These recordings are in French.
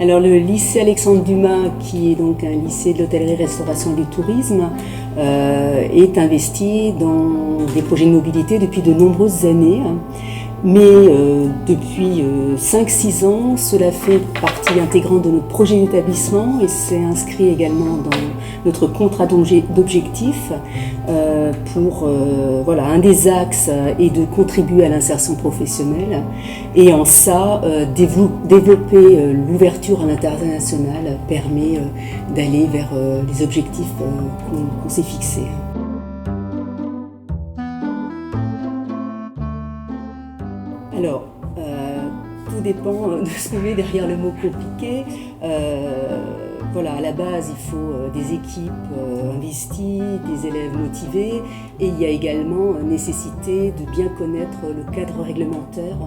Alors le lycée Alexandre Dumas, qui est donc un lycée de l'hôtellerie-restauration et du tourisme, est investi dans des projets de mobilité depuis de nombreuses années. Mais depuis 5-6 ans, cela fait partie intégrante de notre projet d'établissement et c'est inscrit également dans notre contrat d'objectifs pour voilà, un des axes est de contribuer à l'insertion professionnelle et en ça, développer l'ouverture à l'international permet d'aller vers les objectifs qu'on s'est fixés. Alors, tout dépend de ce qu'on met derrière le mot compliqué. Voilà, à la base, il faut des équipes investies, des élèves motivés, et il y a également nécessité de bien connaître le cadre réglementaire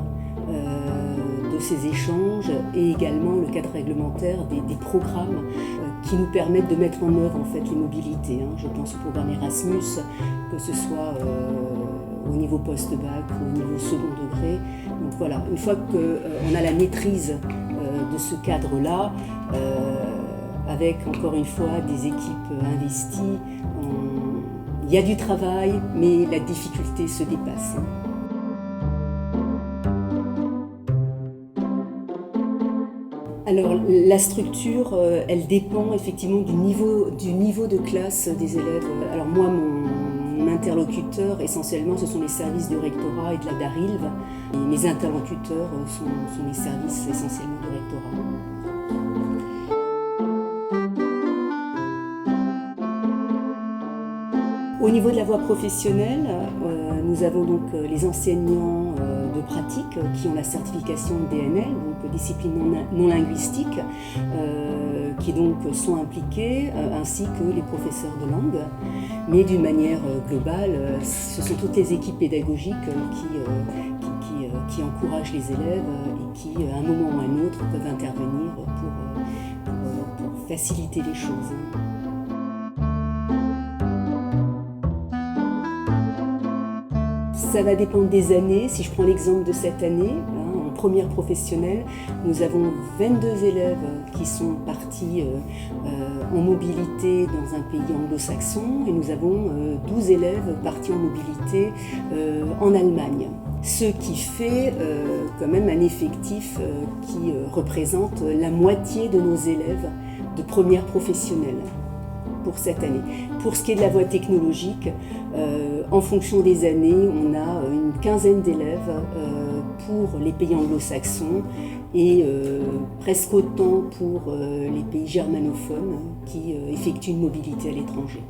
de ces échanges et également le cadre réglementaire des programmes qui nous permettent de mettre en œuvre en fait les mobilités. Je pense au programme Erasmus, que ce soit au niveau post-bac ou au niveau second degré. Donc voilà, une fois qu'on a la maîtrise de ce cadre-là, avec encore une fois des équipes investies, il y a du travail, mais la difficulté se dépasse. Alors la structure, elle dépend effectivement du niveau de classe des élèves. Alors moi, mon interlocuteur, essentiellement, ce sont les services du rectorat et de la DARILV. Et mes interlocuteurs sont les services essentiellement du rectorat. Au niveau de la voie professionnelle, nous avons donc les enseignants de pratique qui ont la certification DNL, donc discipline non linguistique, qui donc sont impliqués, ainsi que les professeurs de langue. Mais d'une manière globale, ce sont toutes les équipes pédagogiques qui encouragent les élèves et qui, à un moment ou à un autre, peuvent intervenir pour faciliter les choses. Ça va dépendre des années. Si je prends l'exemple de cette année, en première professionnelle, nous avons 22 élèves qui sont partis en mobilité dans un pays anglo-saxon et nous avons 12 élèves partis en mobilité en Allemagne. Ce qui fait quand même un effectif qui représente la moitié de nos élèves de première professionnelle pour cette année. Pour ce qui est de la voie technologique, en fonction des années, on a une quinzaine d'élèves pour les pays anglo-saxons et presque autant pour les pays germanophones qui effectuent une mobilité à l'étranger.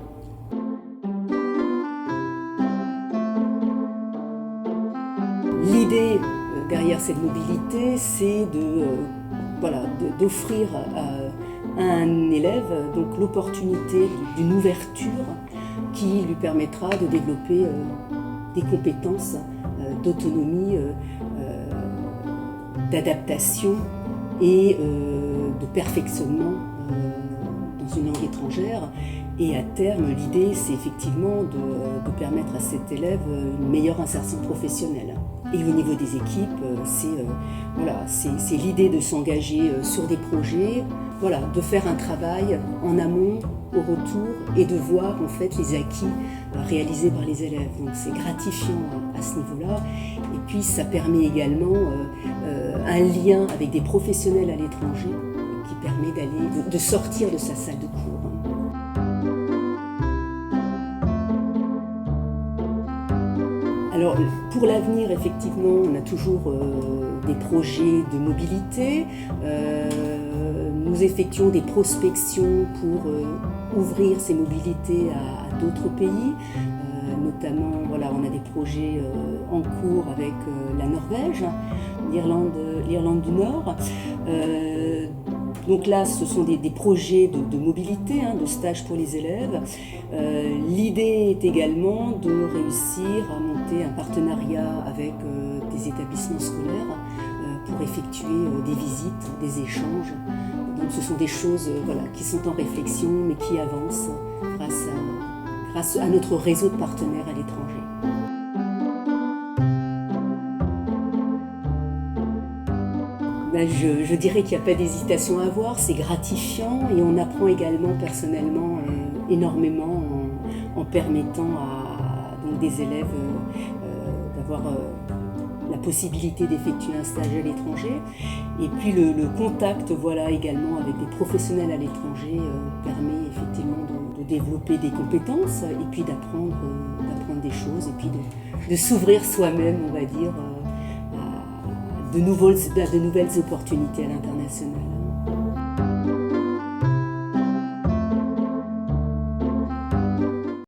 L'idée derrière cette mobilité, c'est d'offrir à un élève donc l'opportunité d'une ouverture qui lui permettra de développer des compétences d'autonomie, d'adaptation et de perfectionnement dans une langue étrangère. Et à terme, l'idée, c'est effectivement de permettre à cet élève une meilleure insertion professionnelle. Et au niveau des équipes, c'est l'idée de s'engager sur des projets, de faire un travail en amont, au retour, et de voir en fait les acquis réalisés par les élèves. Donc c'est gratifiant à ce niveau-là. Et puis ça permet également un lien avec des professionnels à l'étranger qui permet de sortir de sa salle de cours. Alors pour l'avenir, effectivement, on a toujours des projets de mobilité. Nous effectuons des prospections pour ouvrir ces mobilités à d'autres pays. Notamment, on a des projets en cours avec la Norvège, l'Irlande du Nord. Donc là, ce sont des projets de mobilité, de stage pour les élèves. L'idée est également de réussir à monter un partenariat avec des établissements scolaires pour effectuer des visites, des échanges. Donc ce sont des choses qui sont en réflexion mais qui avancent grâce à notre réseau de partenaires à l'étranger. Ben, je dirais qu'il n'y a pas d'hésitation à avoir, c'est gratifiant et on apprend également personnellement énormément en permettant à donc, des élèves d'avoir la possibilité d'effectuer un stage à l'étranger. Et puis le contact voilà, également avec des professionnels à l'étranger permet effectivement de développer des compétences et puis d'apprendre des choses et puis de s'ouvrir soi-même, on va dire, à de nouvelles opportunités à l'international.